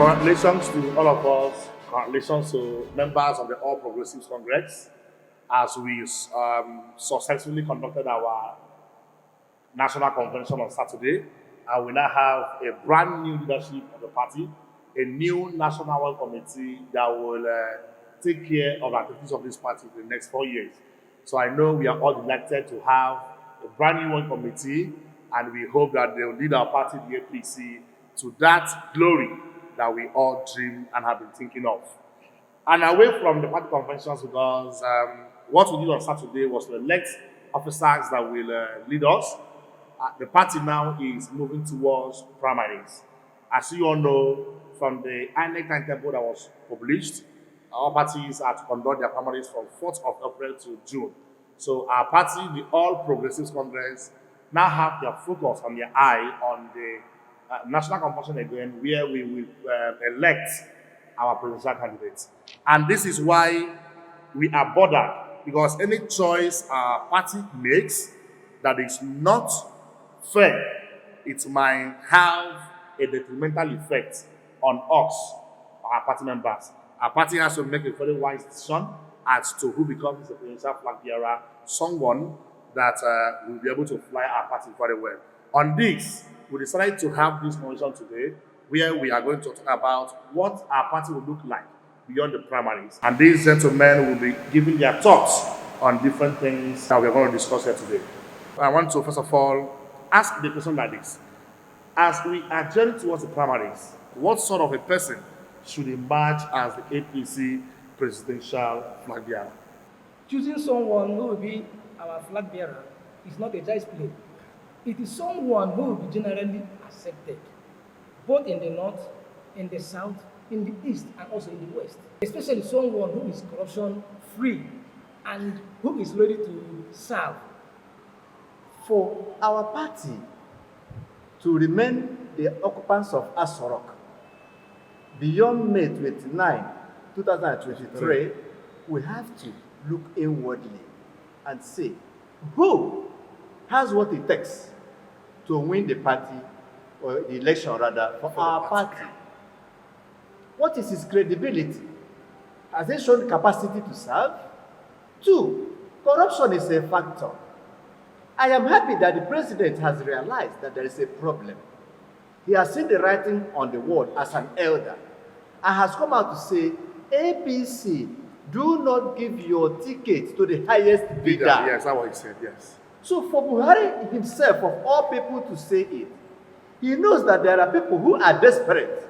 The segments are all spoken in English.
Congratulations to all of us. Congratulations to members of the All Progressives Congress as we successfully conducted our national convention on Saturday. And we now have a brand new leadership of the party, a new national committee that will take care of the activities of this party for the next 4 years. So I know we are all delighted to have a brand new one committee, and we hope that they will lead our party, the APC, to that glory that we all dream and have been thinking of. And away from the party conventions, because what we did on Saturday was to elect officers that will lead us. The party now is moving towards primaries. As you all know, from the INEC timetable that was published, our parties are to conduct their primaries from 4th of April to June. So our party, the All Progressives Congress, now have their focus and their eye on the national convention again, where we will elect our presidential candidates. And this is why we are bothered, because any choice our party makes that is not fair, it might have a detrimental effect on us, our party members. Our party has to make a very wise decision as to who becomes the presidential flag bearer, someone that will be able to fly our party very well. On this, we decided to have this conversation today, where we are going to talk about what our party will look like beyond the primaries. And these gentlemen will be giving their thoughts on different things that we are going to discuss here today. I want to, first of all, ask the question like this. As we are journeying towards the primaries, what sort of a person should emerge as the APC presidential flag bearer? Choosing someone who will be our flag bearer is not a child's play. It is someone who will be generally accepted, both in the north, in the south, in the east, and also in the west. Especially someone who is corruption-free and who is ready to serve. For our party to remain the occupants of Asorok beyond May 29, 2023, we have to look inwardly and say, who has what it takes to win the party, or the election rather, for our party? What is his credibility? Has he shown capacity to serve? 2, corruption is a factor. I am happy that the president has realized that there is a problem. He has seen the writing on the wall as an elder and has come out to say, APC, do not give your ticket to the highest bidder. Yes, that's what he said, yes. So for Buhari himself, of all people to say it, he knows that there are people who are desperate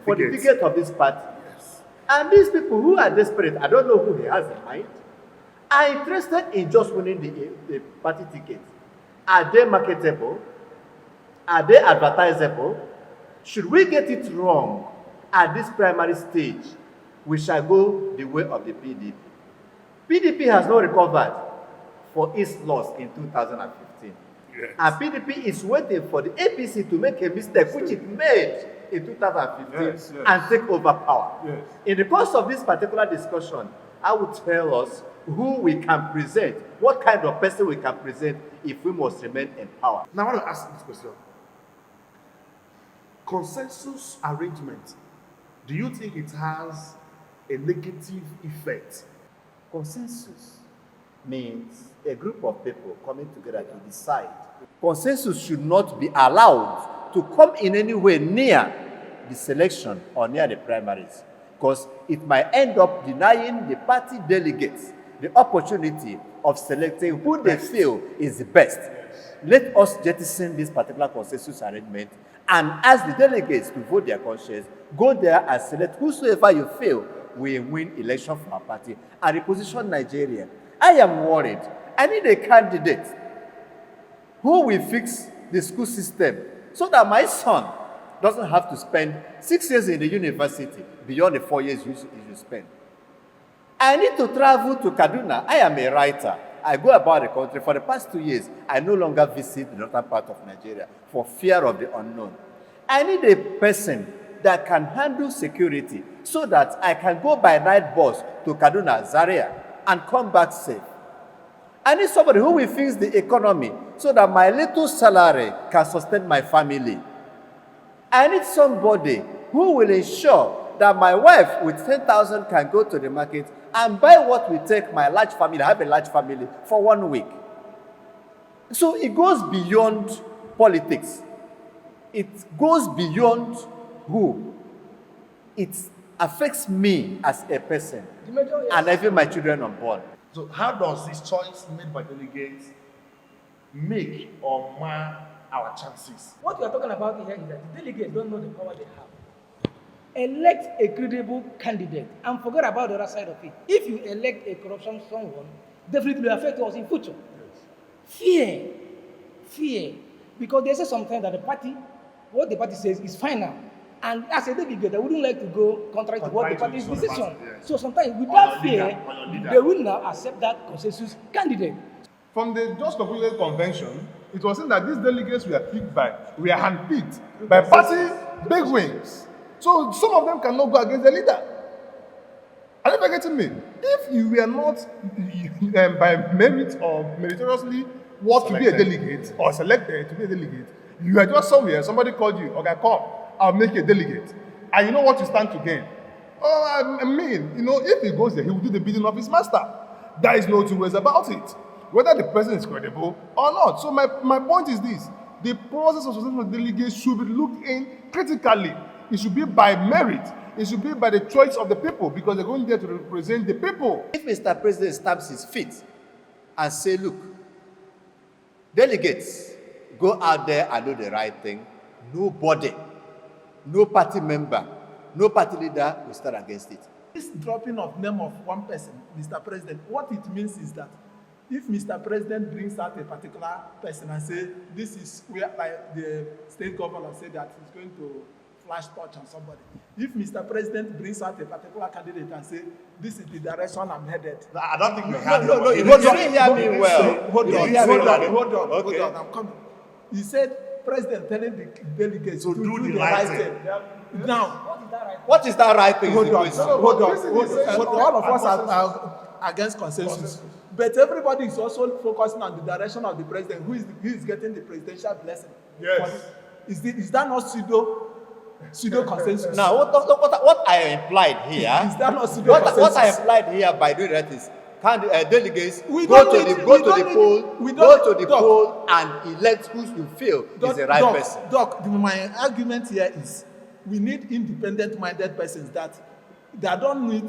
for the ticket of this party. Yes. And these people who are desperate, I don't know who he has in mind, are interested in just winning the party ticket. Are they marketable? Are they advertisable? Should we get it wrong at this primary stage, we shall go the way of the PDP. PDP has not recovered for its loss in 2015. Yes. And PDP is waiting for the APC to make a mistake, which it made in 2015, and take over power. Yes. In the course of this particular discussion, I will tell us who we can present, what kind of person we can present if we must remain in power. Now I want to ask this question. Consensus arrangement, do you think it has a negative effect? Consensus means a group of people coming together to decide. Consensus should not be allowed to come in any way near the selection or near the primaries, because it might end up denying the party delegates the opportunity of selecting who they feel is the best. Let us jettison this particular consensus arrangement and ask the delegates to vote their conscience, go there and select whosoever you feel will win election for our party and reposition Nigeria. I am worried. I need a candidate who will fix the school system so that my son doesn't have to spend 6 years in the university beyond the 4 years you should spend. I need to travel to Kaduna. I am a writer. I go about the country. For the past 2 years, I no longer visit the northern part of Nigeria for fear of the unknown. I need a person that can handle security so that I can go by night bus to Kaduna, Zaria, and come back safe. I need somebody who will fix the economy so that my little salary can sustain my family. I need somebody who will ensure that my wife with 10,000 can go to the market and buy what will take my large family, I have a large family, for 1 week. So it goes beyond politics. It goes beyond who. It affects me as a person and even my children unborn. So how does this choice made by delegates make or mar our chances? What we are talking about here is that the delegates don't know the power they have. Elect a credible candidate and forget about the other side of it. If you elect a corruption someone, definitely will affect us in future. Yes. Fear. Because they say sometimes that what the party says is final. And as a delegate, they wouldn't like to go contrary to what the party's decision. So sometimes without fear, they will now accept that consensus candidate. From the just concluded convention, it was seen that these delegates were handpicked by party bigwigs. So some of them cannot go against the leader. Are you getting me? If you were not by merit or meritoriously worked to be a delegate or selected to be a delegate, you were just somewhere, somebody called you, okay, come, I'll make you a delegate. And you know what you stand to gain. Oh, I mean, if he goes there, he will do the bidding of his master. There is no two ways about it. Whether the president is credible or not. So my point is this. The process of selection of delegates should be looked in critically. It should be by merit. It should be by the choice of the people because they're going there to represent the people. If Mr. President stamps his feet and say, look, delegates, go out there and do the right thing. Nobody, no party member, no party leader will stand against it. This dropping of name of one person, Mr. President, what it means is that if Mr. President brings out a particular person and say, this is where, like the state governor said that he's going to flash touch on somebody. If Mr. President brings out a particular candidate and say, this is the direction I'm headed. I don't think you No, you didn't hear me well. Hold on, I'm coming. He said, President telling the delegates to do the right thing. Now, what is that right thing? hold on. All of us are against consensus. But everybody is also focusing on the direction of the president, who is getting the presidential blessing. Yes. Is that not pseudo consensus? Now, what I implied here, Is that not pseudo consensus? what I implied here by doing that is, can delegates We go don't to need- the we don't poll, need- poll and elect who you feel is the right person. Doc, my argument here is we need independent-minded persons that don't need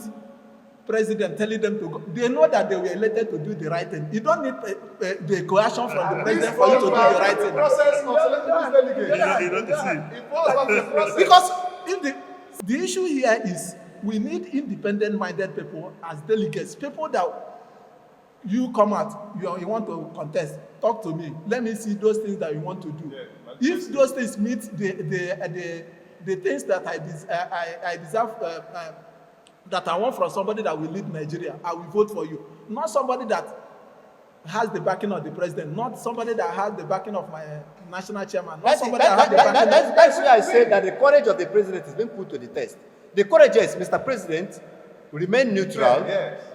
president telling them to go. They know that they were elected to do the right thing. You don't need the coercion from the president for you to do the right The thing. process of selecting these delegates. It falls back to the process. Because if the issue here is we need independent-minded people as delegates, people that you come out, you want to contest, talk to me. Let me see those things that you want to do. If those things meet the things that I deserve, that I want from somebody that will lead Nigeria, I will vote for you. Not somebody that has the backing of the president, not somebody that has the backing of my national chairman, not somebody that has the backing of... That's why I say that the courage of the president is being put to the test. The courage is, Mr. President, remain neutral,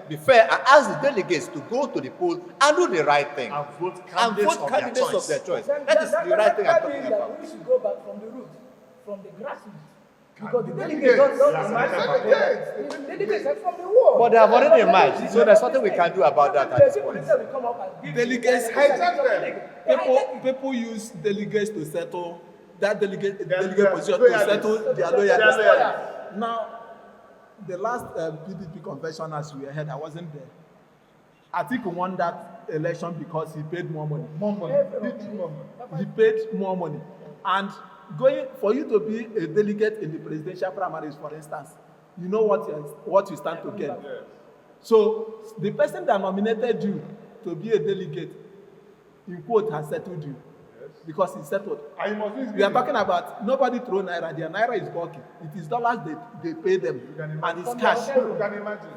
be fair, and ask the delegates to go to the poll and do the right thing. And vote And candidates, vote candidates of their choice. That is the right thing I'm talking about. We should go back from the root, from the grassroots. Because the delegates don't emerge from the delegates are from the world. But they have already emerged, so there's nothing we can do about that at this point. Delegates people use delegates to settle that delegate position to settle their loyalty. Now, the last PDP convention, as we heard, I wasn't there. Atiku won that election because he paid more money. He paid more money. And for you to be a delegate in the presidential primaries, for instance, you know what you stand to gain. So the person that nominated you to be a delegate, in quote, has settled you. Because he settled. We are talking about nobody throw naira. Their naira is bulky. It is dollars they pay them, and it's cash.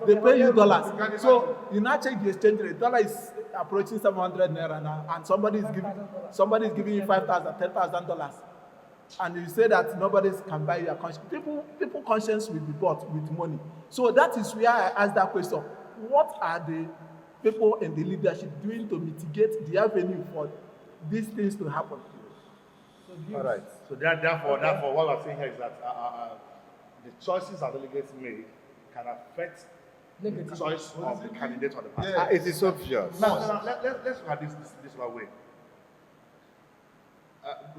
They pay you dollars. So you now check the exchange rate. Dollar is approaching 700 naira now, and somebody is giving you $5,000, $10,000, and you say that nobody can buy your conscience. People conscience will be bought with money. So that is where I ask that question: what are the people in the leadership doing to mitigate the avenue for these things to happen? All right. So therefore, what we're saying here is that the choices that delegates make can affect the choice of the candidate or the party. Yeah. It is obvious. Now let's look at this other way.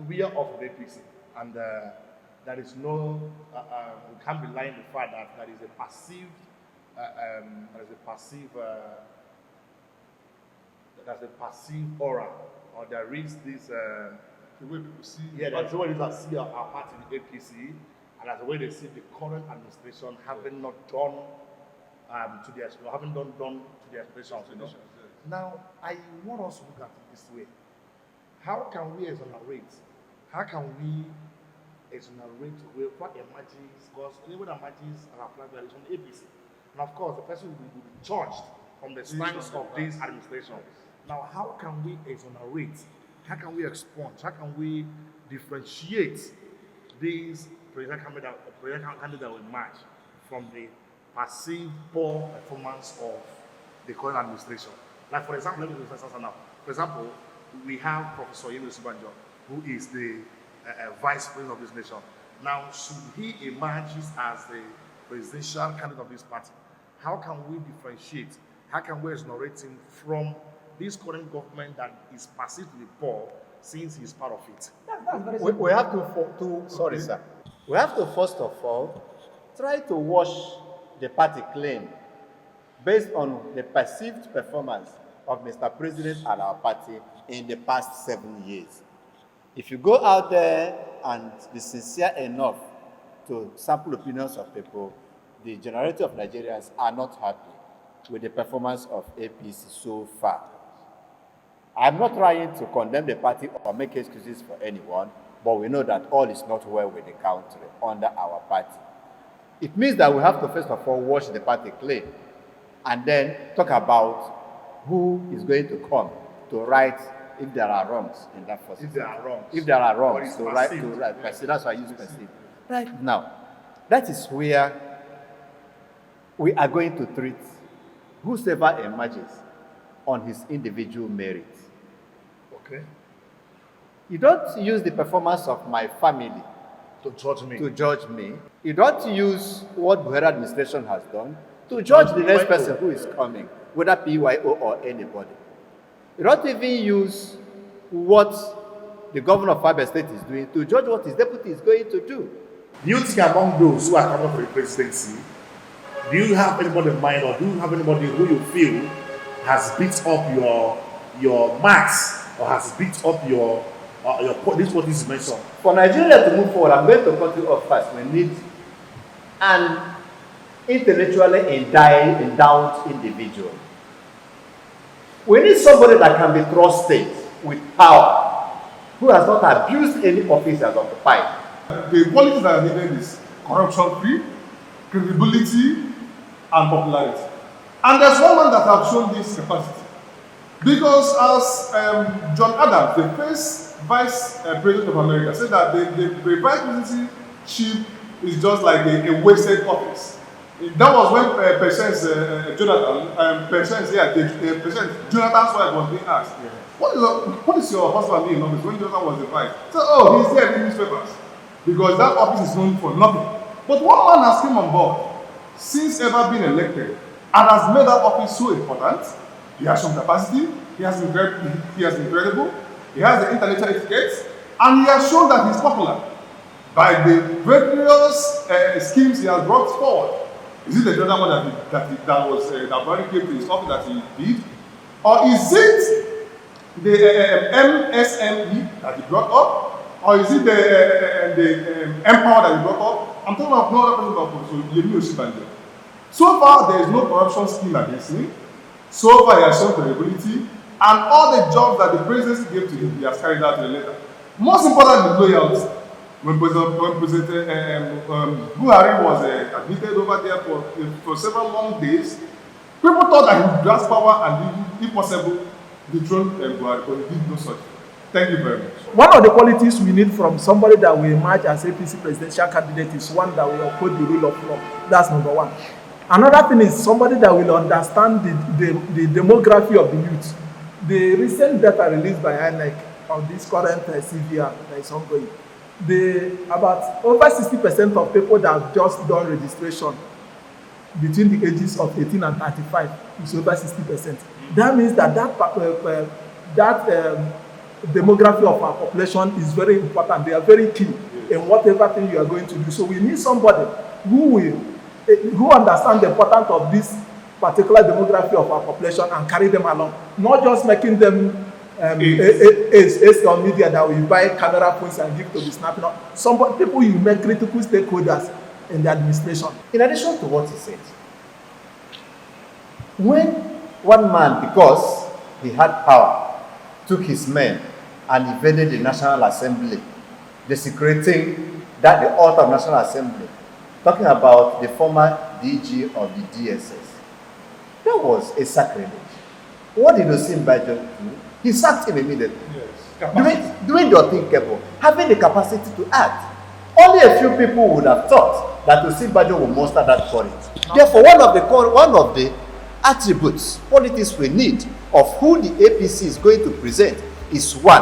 We are of the APC, and there is no, we can't be lying the fact that there is a passive aura, or there is this The way people see. yeah, there's the way they see our party, the APC, and that's the way they see the current administration having not done to their expectations, you know. Now, I want us to look at it this way. How can we exonerate? How can we exonerate what emerges? Because anyone that emerges as a flag bearer is from the APC. And of course, the person will be charged from the stance of this administration. Now, how can we exonerate? How can we expunge? How can we differentiate these presidential candidates that will emerge from the passive, poor performance of the current administration? Like, for example, let me give you an now. For example, we have Professor Yemi Osinbajo, who is the vice president of this nation. Now, should he emerge as the presidential candidate of this party, how can we differentiate? How can we exonerate him from this current government that is perceived to be poor, since he's part of it? That's very simple. We have sorry, sir. We have to first of all try to wash the party clean based on the perceived performance of Mr. President and our party in the past 7 years. If you go out there and be sincere enough to sample opinions of people, the majority of Nigerians are not happy with the performance of APC so far. I'm not trying to condemn the party or make excuses for anyone, but we know that all is not well with the country under our party. It means that we have to first of all wash the party clean and then talk about who is going to come to right if there are wrongs in that first. If there are wrongs. If there are wrongs, Or to it's right, perceived. to right, perceive. That's why I use perceive. Right now, that is where we are going to treat whosoever emerges on his individual merits. Okay. You don't use the performance of my family To judge me. to judge me. You don't use what Buhari administration has done to judge the next person who is coming, whether PYO or anybody. You don't even use what the governor of Abia State is doing to judge what his deputy is going to do. Do you think among those who are coming for the presidency, do you have anybody in mind, or do you have anybody who you feel has beat up your marks, or has beat up your this is what is mentioned? For Nigeria to move forward, I'm going to cut you off first. We need an intellectually endowed individual. We need somebody that can be trusted with power, who has not abused any office he has occupied. The qualities that are needed is corruption-free, credibility, and popularity. And there's one man that has shown this capacity. Because as John Adams, the first vice president of America, said that the vice presidency chief is just like a wasted office. That was when Patience Jonathan's wife was being asked, what is your husband doing in office when Jonathan was the vice? So, oh, he's there reading newspapers. Because that office is known for nothing. But one man has come on board since ever been elected and has made that office so important. He has some capacity, he has incredible, he has the intellectual etiquette, and he has shown that he's popular by the various schemes he has brought forward. Is it the other one that Buhari came to his office that he did? Or is it the MSME that he brought up? Or is it the Empower that he brought up? I'm talking about no other person but Professor Yemi Osinbajo. So far, there is no corruption scheme against him. So far, he has shown credibility, and all the jobs that the presidency gave to him, he has carried out to the letter. Most important is loyalty. When President Buhari was admitted over there for several long days, people thought that he would grasp power and, if possible, dethrone Buhari, but he did no such. Thank you very much. One of the qualities we need from somebody that will emerge as APC presidential candidate is one that will uphold the rule of law. That's number one. Another thing is somebody that will understand the demography of the youth. The recent data released by INEC on this current CVR that is ongoing about over 60% of people that have just done registration between the ages of 18 and 35 is over 60%. That means that demography of our population is very important. They are very key in whatever thing you are going to do. So we need somebody who understands the importance of this particular demography of our population and carry them along, not just making them aids on media that we buy camera phones and give to be snapping up. People you make critical stakeholders in the administration. In addition to what he said, when one man, because he had power, took his men and invaded the National Assembly, desecrating the altar of National Assembly, talking about the former DG of the DSS, that was a sacrilege. What did Osinbajo do? He sacked him immediately. Yes. Doing the unthinkable, having the capacity to act. Only a few people would have thought that Osinbajo would muster that courage. Therefore, one of the attributes, qualities we need of who the APC is going to present is one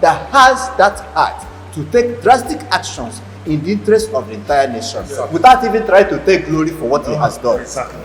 that has that heart to take drastic actions in the interest of the entire nation, without even trying to take glory for what he has done. Exactly.